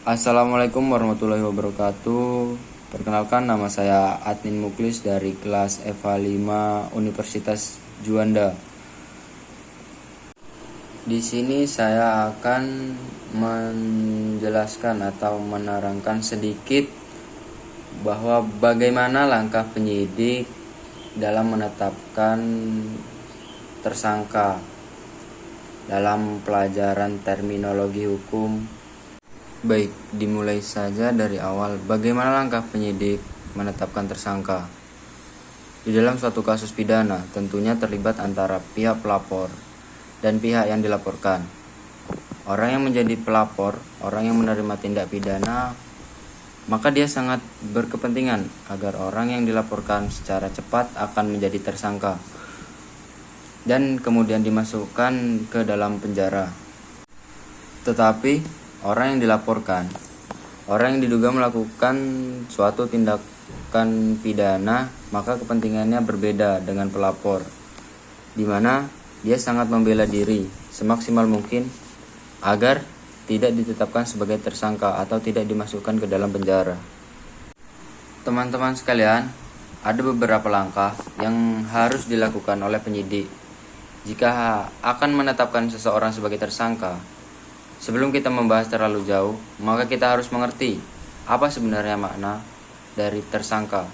Assalamualaikum warahmatullahi wabarakatuh. Perkenalkan, nama saya Adnin Muklis dari kelas EVA 5 Universitas Juanda. Di sini saya akan menjelaskan atau menerangkan sedikit bahwa bagaimana langkah penyidik dalam menetapkan tersangka dalam pelajaran terminologi hukum. Baik, dimulai saja dari awal. Bagaimana langkah penyidik menetapkan tersangka? Di dalam suatu kasus pidana, tentunya terlibat antara pihak pelapor dan pihak yang dilaporkan. Orang yang menjadi pelapor, orang yang menerima tindak pidana, maka dia sangat berkepentingan agar orang yang dilaporkan secara cepat akan menjadi tersangka dan kemudian dimasukkan ke dalam penjara. Tetapi orang yang dilaporkan, orang yang diduga melakukan suatu tindakan pidana, maka kepentingannya berbeda dengan pelapor, di mana dia sangat membela diri semaksimal mungkin agar tidak ditetapkan sebagai tersangka atau tidak dimasukkan ke dalam penjara. Teman-teman sekalian, ada beberapa langkah yang harus dilakukan oleh penyidik jika akan menetapkan seseorang sebagai tersangka. Sebelum kita membahas terlalu jauh, maka kita harus mengerti apa sebenarnya makna dari tersangka.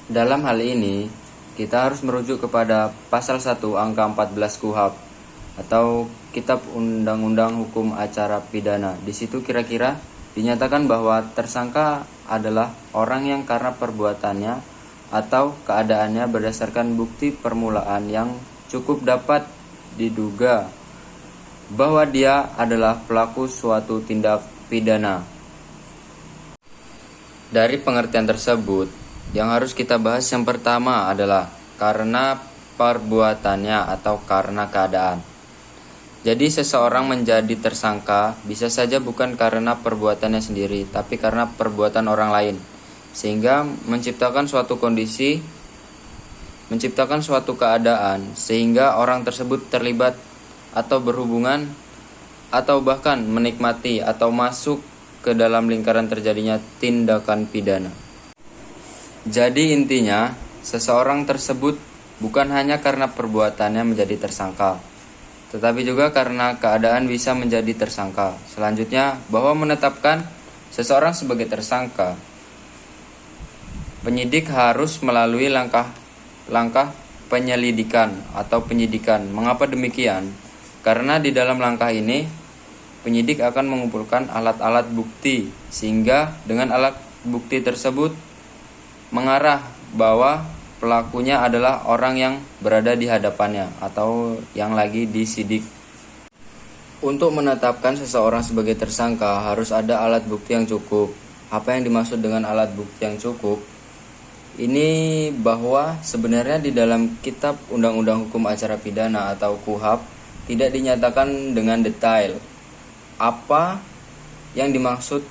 Dalam hal ini, kita harus merujuk kepada pasal 1 angka 14 KUHP atau Kitab Undang-Undang Hukum Acara Pidana. Di situ kira-kira dinyatakan bahwa tersangka adalah orang yang karena perbuatannya atau keadaannya berdasarkan bukti permulaan yang cukup dapat diduga bahwa dia adalah pelaku suatu tindak pidana. Dari pengertian tersebut, yang harus kita bahas yang pertama adalah karena perbuatannya atau karena keadaan. Jadi seseorang menjadi tersangka bisa saja bukan karena perbuatannya sendiri, tapi karena perbuatan orang lain, sehingga menciptakan suatu kondisi, menciptakan suatu keadaan sehingga orang tersebut terlibat atau berhubungan atau bahkan menikmati atau masuk ke dalam lingkaran terjadinya tindakan pidana. Jadi intinya, seseorang tersebut bukan hanya karena perbuatannya menjadi tersangka, tetapi juga karena keadaan bisa menjadi tersangka. Selanjutnya, bahwa menetapkan seseorang sebagai tersangka, penyidik harus melalui langkah penyelidikan atau penyidikan. Mengapa demikian? Karena di dalam langkah ini, penyidik akan mengumpulkan alat-alat bukti, sehingga dengan alat bukti tersebut mengarah bahwa pelakunya adalah orang yang berada di hadapannya atau yang lagi disidik. Untuk menetapkan seseorang sebagai tersangka harus ada alat bukti yang cukup. Apa yang dimaksud dengan alat bukti yang cukup? Ini bahwa sebenarnya di dalam Kitab Undang-Undang Hukum Acara Pidana atau KUHP tidak dinyatakan dengan detail apa yang dimaksud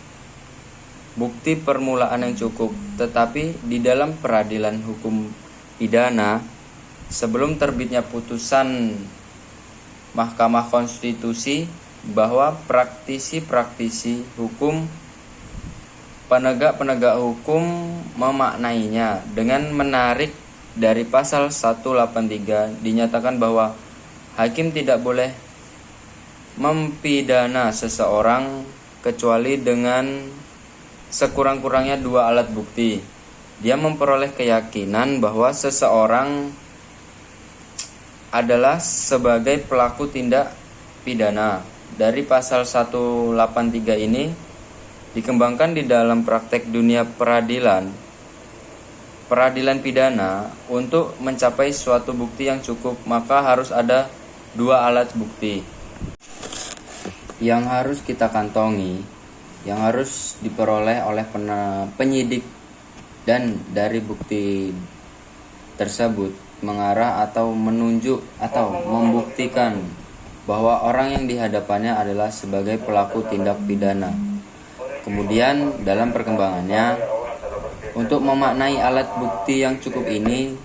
bukti permulaan yang cukup, tetapi di dalam peradilan hukum pidana sebelum terbitnya putusan Mahkamah Konstitusi bahwa praktisi-praktisi hukum, penegak-penegak hukum memaknainya dengan menarik dari pasal 183, dinyatakan bahwa hakim tidak boleh mempidana seseorang kecuali dengan sekurang-kurangnya 2 alat bukti. Dia memperoleh keyakinan bahwa seseorang adalah sebagai pelaku tindak pidana. Dari pasal 183 ini dikembangkan di dalam praktek dunia peradilan pidana. Untuk mencapai suatu bukti yang cukup, maka harus ada 2 alat bukti yang harus kita kantongi, yang harus diperoleh oleh penyidik, dan dari bukti tersebut mengarah atau menunjuk atau membuktikan bahwa orang yang dihadapannya adalah sebagai pelaku tindak pidana. Kemudian dalam perkembangannya, untuk memaknai alat bukti yang cukup ini,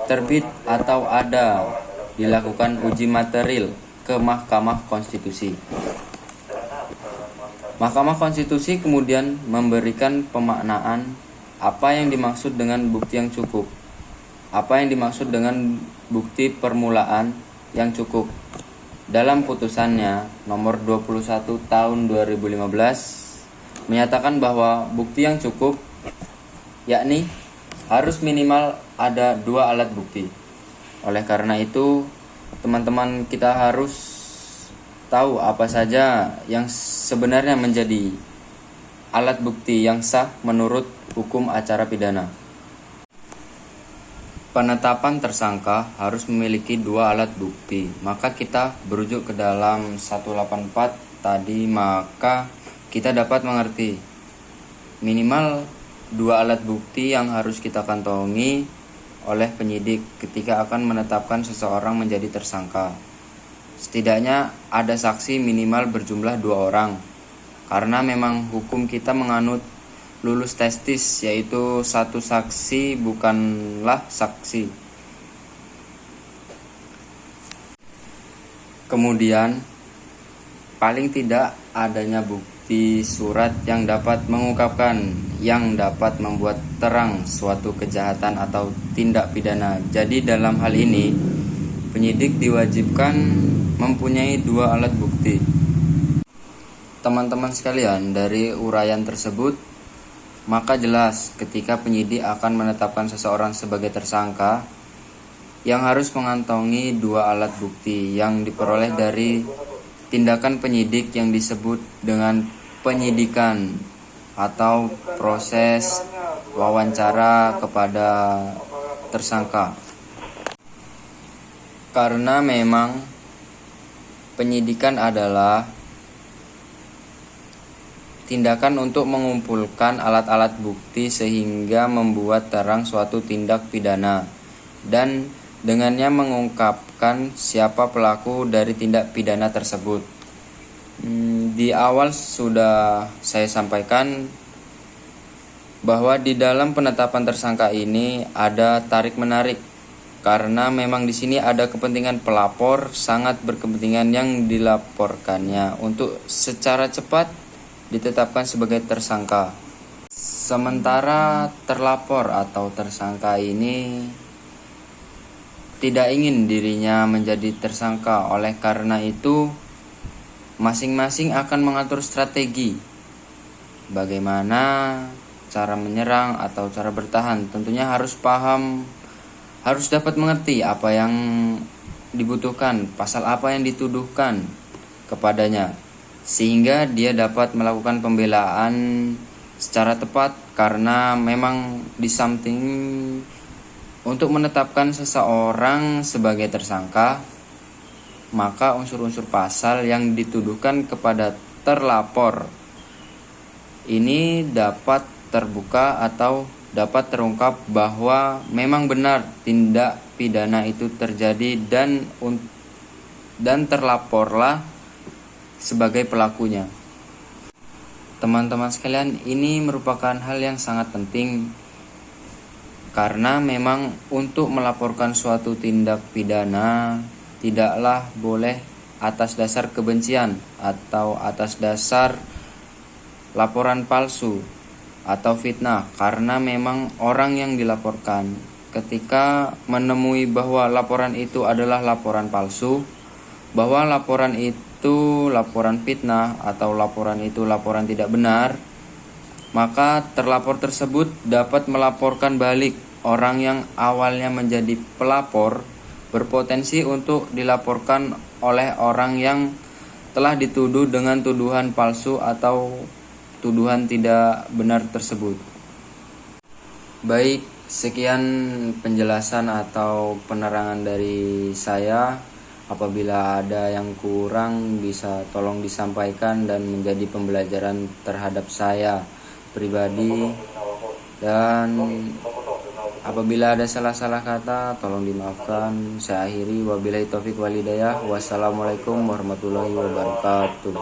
terbit atau ada dilakukan uji material ke Mahkamah Konstitusi. Mahkamah Konstitusi kemudian memberikan pemaknaan apa yang dimaksud dengan bukti yang cukup, apa yang dimaksud dengan bukti permulaan yang cukup. Dalam putusannya nomor 21 tahun 2015 menyatakan bahwa bukti yang cukup yakni harus minimal ada 2 alat bukti. Oleh karena itu, teman-teman kita harus tahu apa saja yang sebenarnya menjadi alat bukti yang sah menurut hukum acara pidana. Penetapan tersangka harus memiliki 2 alat bukti. Maka kita berujuk ke dalam 184 tadi, maka kita dapat mengerti minimal 2 alat bukti yang harus kita kantongi oleh penyidik ketika akan menetapkan seseorang menjadi tersangka. Setidaknya ada saksi minimal berjumlah 2 orang, karena memang hukum kita menganut lulus testis, yaitu 1 saksi bukanlah saksi. Kemudian, paling tidak adanya bukti surat yang dapat mengungkapkan, yang dapat membuat terang suatu kejahatan atau tindak pidana. Jadi dalam hal ini, penyidik diwajibkan mempunyai 2 alat bukti. Teman-teman sekalian, dari uraian tersebut, maka jelas ketika penyidik akan menetapkan seseorang sebagai tersangka, yang harus mengantongi 2 alat bukti yang diperoleh dari tindakan penyidik yang disebut dengan penyidikan atau proses wawancara kepada tersangka. Karena memang penyidikan adalah tindakan untuk mengumpulkan alat-alat bukti sehingga membuat terang suatu tindak pidana dan dengannya mengungkapkan siapa pelaku dari tindak pidana tersebut. Di awal sudah saya sampaikan bahwa di dalam penetapan tersangka ini ada tarik-menarik, karena memang di sini ada kepentingan pelapor, sangat berkepentingan yang dilaporkannya untuk secara cepat ditetapkan sebagai tersangka. Sementara terlapor atau tersangka ini tidak ingin dirinya menjadi tersangka. Oleh karena itu, masing-masing akan mengatur strategi bagaimana cara menyerang atau cara bertahan. Tentunya harus paham, harus dapat mengerti apa yang dibutuhkan, pasal apa yang dituduhkan kepadanya, sehingga dia dapat melakukan pembelaan secara tepat. Karena memang di samping untuk menetapkan seseorang sebagai tersangka, maka unsur-unsur pasal yang dituduhkan kepada terlapor ini dapat terbuka atau dapat terungkap bahwa memang benar tindak pidana itu terjadi dan terlaporlah sebagai pelakunya. Teman-teman sekalian, ini merupakan hal yang sangat penting, karena memang untuk melaporkan suatu tindak pidana tidaklah boleh atas dasar kebencian atau atas dasar laporan palsu atau fitnah, karena memang orang yang dilaporkan ketika menemui bahwa laporan itu adalah laporan palsu, bahwa laporan itu laporan fitnah atau laporan itu laporan tidak benar, maka terlapor tersebut dapat melaporkan balik orang yang awalnya menjadi pelapor, berpotensi untuk dilaporkan oleh orang yang telah dituduh dengan tuduhan palsu atau tuduhan tidak benar tersebut. Baik, sekian penjelasan atau penerangan dari saya. Apabila ada yang kurang bisa tolong disampaikan dan menjadi pembelajaran terhadap saya pribadi. Dan apabila ada salah-salah kata tolong dimaafkan. Saya akhiri, wabillahi taufik wal hidayah. Wassalamualaikum warahmatullahi wabarakatuh.